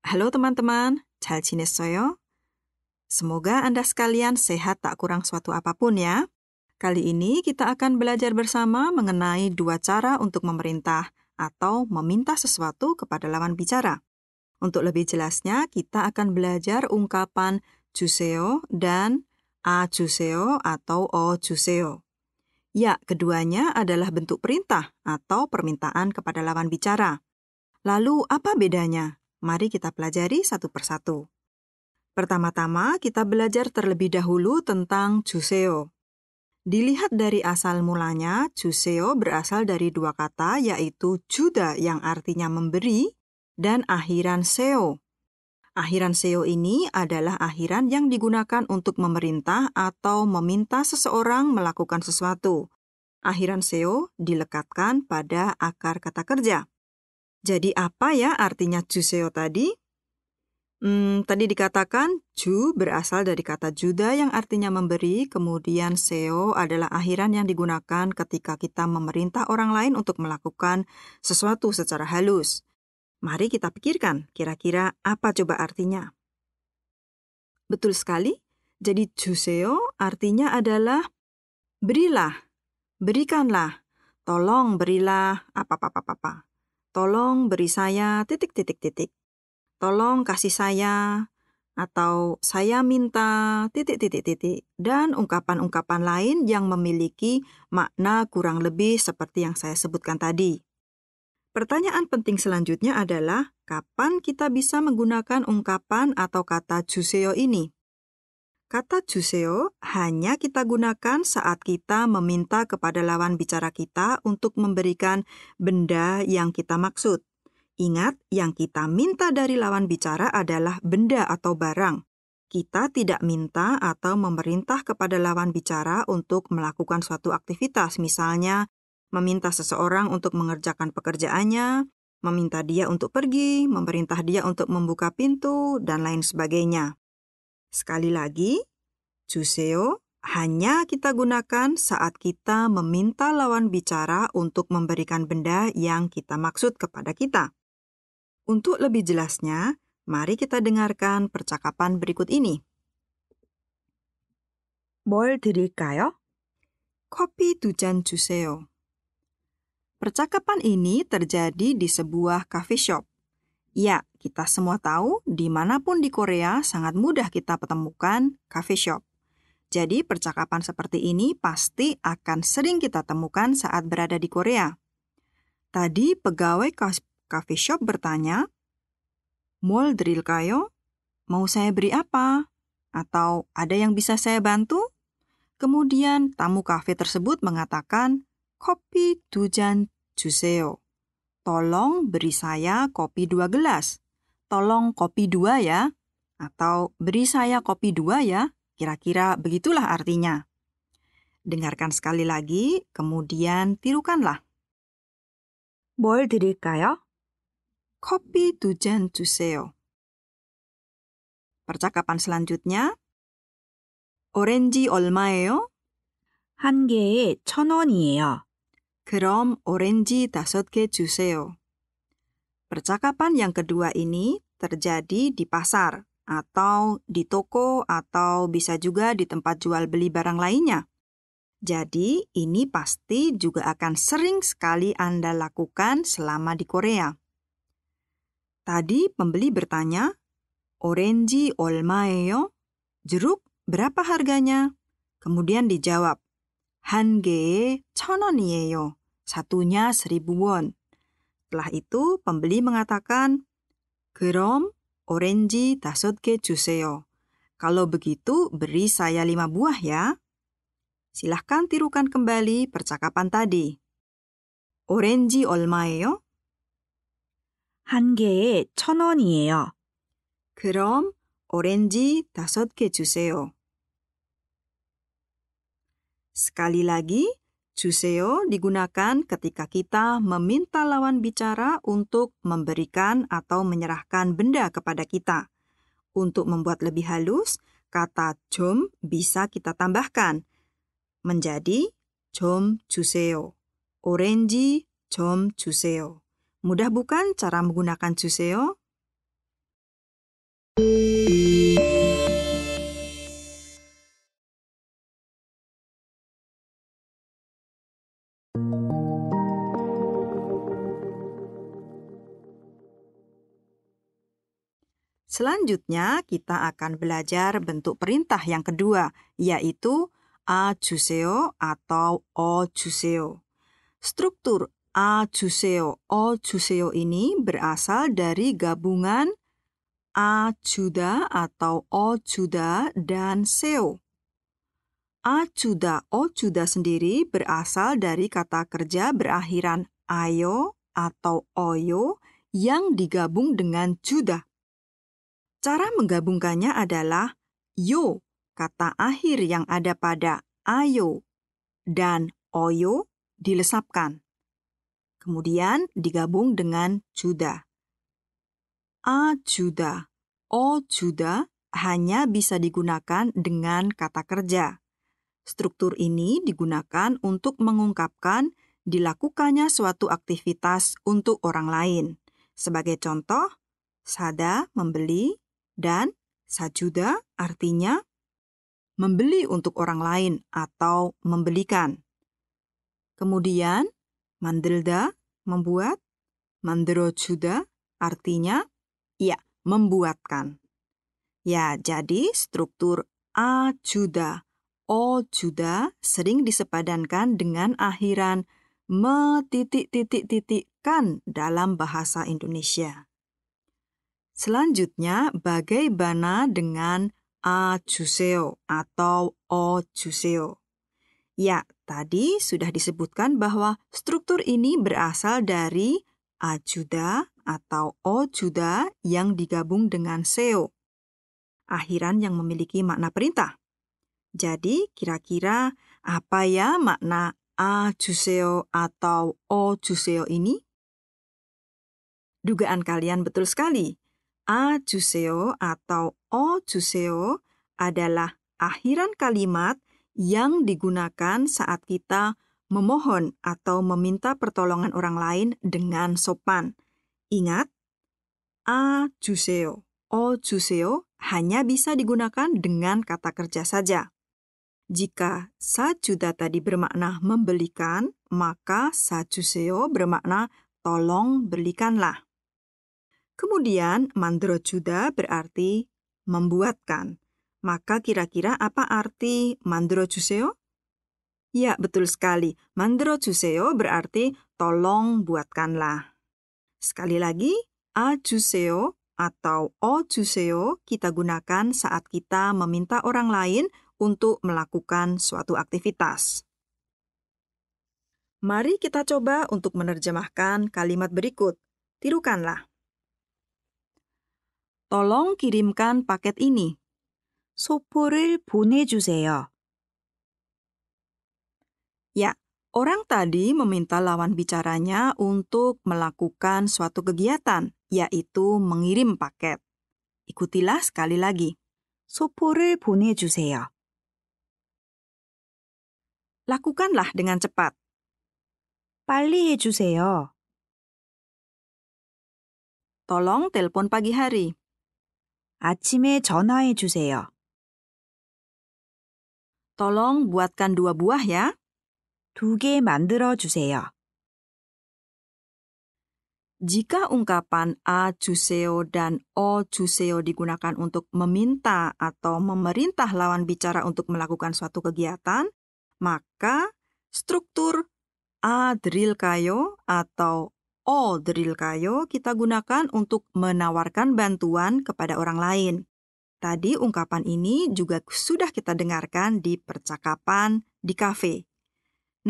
Halo teman-teman, 잘 지냈어요? Semoga Anda sekalian sehat tak kurang suatu apapun ya. Kali ini kita akan belajar bersama mengenai 2 cara untuk memerintah atau meminta sesuatu kepada lawan bicara. Untuk lebih jelasnya, kita akan belajar ungkapan 주세요 dan 주세요 atau 주세요. Ya, keduanya adalah bentuk perintah atau permintaan kepada lawan bicara. Lalu apa bedanya? Mari kita pelajari satu persatu. Pertama-tama, kita belajar terlebih dahulu tentang 주세요. Dilihat dari asal mulanya, 주세요 berasal dari 2 kata, yaitu 주다 yang artinya memberi, dan akhiran seo. Akhiran seo ini adalah akhiran yang digunakan untuk memerintah atau meminta seseorang melakukan sesuatu. Akhiran seo dilekatkan pada akar kata kerja. Jadi apa ya artinya 주세요 tadi? Tadi dikatakan ju berasal dari kata juda yang artinya memberi, kemudian seo adalah akhiran yang digunakan ketika kita memerintah orang lain untuk melakukan sesuatu secara halus. Mari kita pikirkan, kira-kira apa coba artinya? Betul sekali, jadi 주세요 artinya adalah berilah, berikanlah, tolong berilah, apa-apa-apa. Tolong beri saya, titik-titik-titik. Tolong kasih saya, atau saya minta, titik-titik-titik. Dan ungkapan-ungkapan lain yang memiliki makna kurang lebih seperti yang saya sebutkan tadi. Pertanyaan penting selanjutnya adalah, kapan kita bisa menggunakan ungkapan atau kata 주세요 ini? Kata 주세요 hanya kita gunakan saat kita meminta kepada lawan bicara kita untuk memberikan benda yang kita maksud. Ingat, yang kita minta dari lawan bicara adalah benda atau barang. Kita tidak minta atau memerintah kepada lawan bicara untuk melakukan suatu aktivitas, misalnya meminta seseorang untuk mengerjakan pekerjaannya, meminta dia untuk pergi, memerintah dia untuk membuka pintu, dan lain sebagainya. Sekali lagi, 주세요 hanya kita gunakan saat kita meminta lawan bicara untuk memberikan benda yang kita maksud kepada kita. Untuk lebih jelasnya, mari kita dengarkan percakapan berikut ini. 뭘 드릴까요? 커피 2잔 주세요. Percakapan ini terjadi di sebuah coffee shop. Ya, kita semua tahu, dimanapun di Korea sangat mudah kita temukan coffee shop. Jadi percakapan seperti ini pasti akan sering kita temukan saat berada di Korea. Tadi pegawai coffee shop bertanya, 뭘 드릴까요? Mau saya beri apa? Atau ada yang bisa saya bantu? Kemudian tamu kafe tersebut mengatakan, 커피 2잔 주세요. Tolong beri saya kopi 2 gelas. Tolong kopi 2 ya. Atau beri saya kopi 2 ya. Kira-kira begitulah artinya. Dengarkan sekali lagi, kemudian tirukanlah. 뭘 드릴까요? 커피 2잔 주세요. percakapan selanjutnya. 오렌지 얼마예요? 한 개에 1,000원이에요. 그럼 오렌지 5개 주세요. Percakapan yang kedua ini terjadi di pasar atau di toko atau bisa juga di tempat jual beli barang lainnya. Jadi, ini pasti juga akan sering sekali Anda lakukan selama di Korea. Tadi pembeli bertanya, 오렌지 얼마예요? Jeruk berapa harganya? Kemudian dijawab, 한 개에 1,000원이에요. Satunya 1.000 won. Setelah itu, pembeli mengatakan, 그럼 오렌지 5개 주세요. Kalau begitu, beri saya 5 buah ya. Silahkan tirukan kembali percakapan tadi. 오렌지 얼마예요? 한 개에 1,000원이에요. 그럼 오렌지 5개 주세요. Sekali lagi, 주세요 digunakan ketika kita meminta lawan bicara untuk memberikan atau menyerahkan benda kepada kita. Untuk membuat lebih halus, kata 좀 bisa kita tambahkan menjadi 좀 주세요. 오렌지 좀 주세요. Mudah bukan cara menggunakan 주세요? Selanjutnya, kita akan belajar bentuk perintah yang kedua, yaitu a 주세요 atau o 주세요. Struktur a 주세요, o 주세요 ini berasal dari gabungan a 주다 atau o 주다 dan 세요. A 주다, o 주다 sendiri berasal dari kata kerja berakhiran ayo atau oyo yang digabung dengan 주다. Cara menggabungkannya adalah yo, kata akhir yang ada pada ayo, dan oyo dilesapkan. Kemudian digabung dengan 주다. A 주다, o 주다 hanya bisa digunakan dengan kata kerja. Struktur ini digunakan untuk mengungkapkan dilakukannya suatu aktivitas untuk orang lain. Sebagai contoh, 사다 membeli, dan sajuda artinya membeli untuk orang lain atau membelikan. Kemudian 만들다 membuat, 만들어주다 artinya membuatkan. Ya, jadi struktur a 주다, o 주다 sering disepadankan dengan akhiran kan dalam bahasa Indonesia. Selanjutnya, bagaimana dengan a 주세요 atau o 주세요? Ya, tadi sudah disebutkan bahwa struktur ini berasal dari a 주다 atau o 주다 yang digabung dengan 세요, akhiran yang memiliki makna perintah. Jadi, kira-kira apa ya makna a 주세요 atau o 주세요 ini? Dugaan kalian betul sekali. A 주세요 atau o 주세요 adalah akhiran kalimat yang digunakan saat kita memohon atau meminta pertolongan orang lain dengan sopan. Ingat, a 주세요, o 주세요 hanya bisa digunakan dengan kata kerja saja. Jika sajuda tadi bermakna membelikan, maka sa주세요 bermakna tolong belikanlah. Kemudian 만들어주다 berarti membuatkan. Maka kira-kira apa arti 만들어주세요? Ya, betul sekali. 만들어주세요 berarti tolong buatkanlah. Sekali lagi, a 주세요 atau o 주세요 kita gunakan saat kita meminta orang lain untuk melakukan suatu aktivitas. Mari kita coba untuk menerjemahkan kalimat berikut. Tirukanlah. Tolong kirimkan paket ini. 소포를 보내주세요. Ya, orang tadi meminta lawan bicaranya untuk melakukan suatu kegiatan, yaitu mengirim paket. Ikutilah sekali lagi. 소포를 보내주세요. Lakukanlah dengan cepat. 빨리 해주세요. Tolong telepon pagi hari. 아침에 전화해주세요. Tolong buatkan 2 buah ya. 2개 만들어주세요. Jika ungkapan a 주세요 dan o 주세요 digunakan untuk meminta atau memerintah lawan bicara untuk melakukan suatu kegiatan, maka struktur a 드릴까요 atau o 드릴까요 kita gunakan untuk menawarkan bantuan kepada orang lain. Tadi ungkapan ini juga sudah kita dengarkan di percakapan di kafe.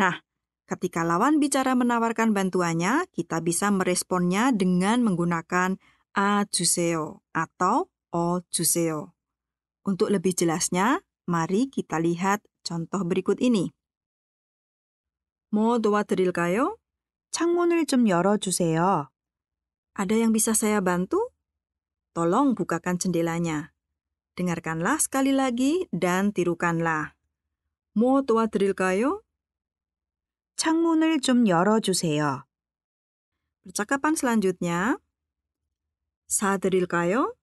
Nah, ketika lawan bicara menawarkan bantuannya, kita bisa meresponnya dengan menggunakan a 주세요 atau o 주세요. Untuk lebih jelasnya, mari kita lihat contoh berikut ini. 뭐 도와드릴까요? 창문을 좀 열어주세요. Ada yang bisa saya bantu? Tolong bukakan jendelanya. Dengarkanlah sekali lagi dan tirukanlah. 뭐 도와드릴까요? 창문을 좀 열어주세요. Percakapan selanjutnya, 사드릴까요?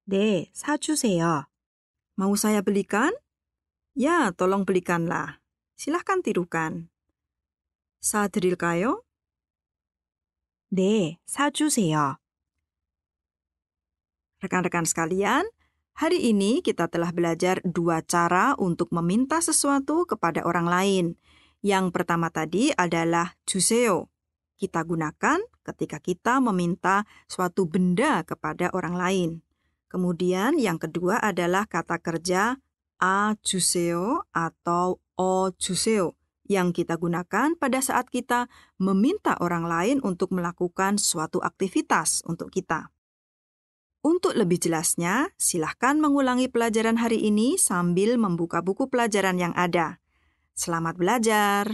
네, 사주세요. Mau saya belikan? Ya, tolong belikanlah. Silahkan tirukan. 사드릴까요? 네, 사주세요. Rekan-rekan sekalian, hari ini kita telah belajar 2 cara untuk meminta sesuatu kepada orang lain. Yang pertama tadi adalah 주세요. Kita gunakan ketika kita meminta suatu benda kepada orang lain. Kemudian yang kedua adalah kata kerja 아 주세요 atau 어 주세요 yang kita gunakan pada saat kita meminta orang lain untuk melakukan suatu aktivitas untuk kita. Untuk lebih jelasnya, silahkan mengulangi pelajaran hari ini sambil membuka buku pelajaran yang ada. Selamat belajar!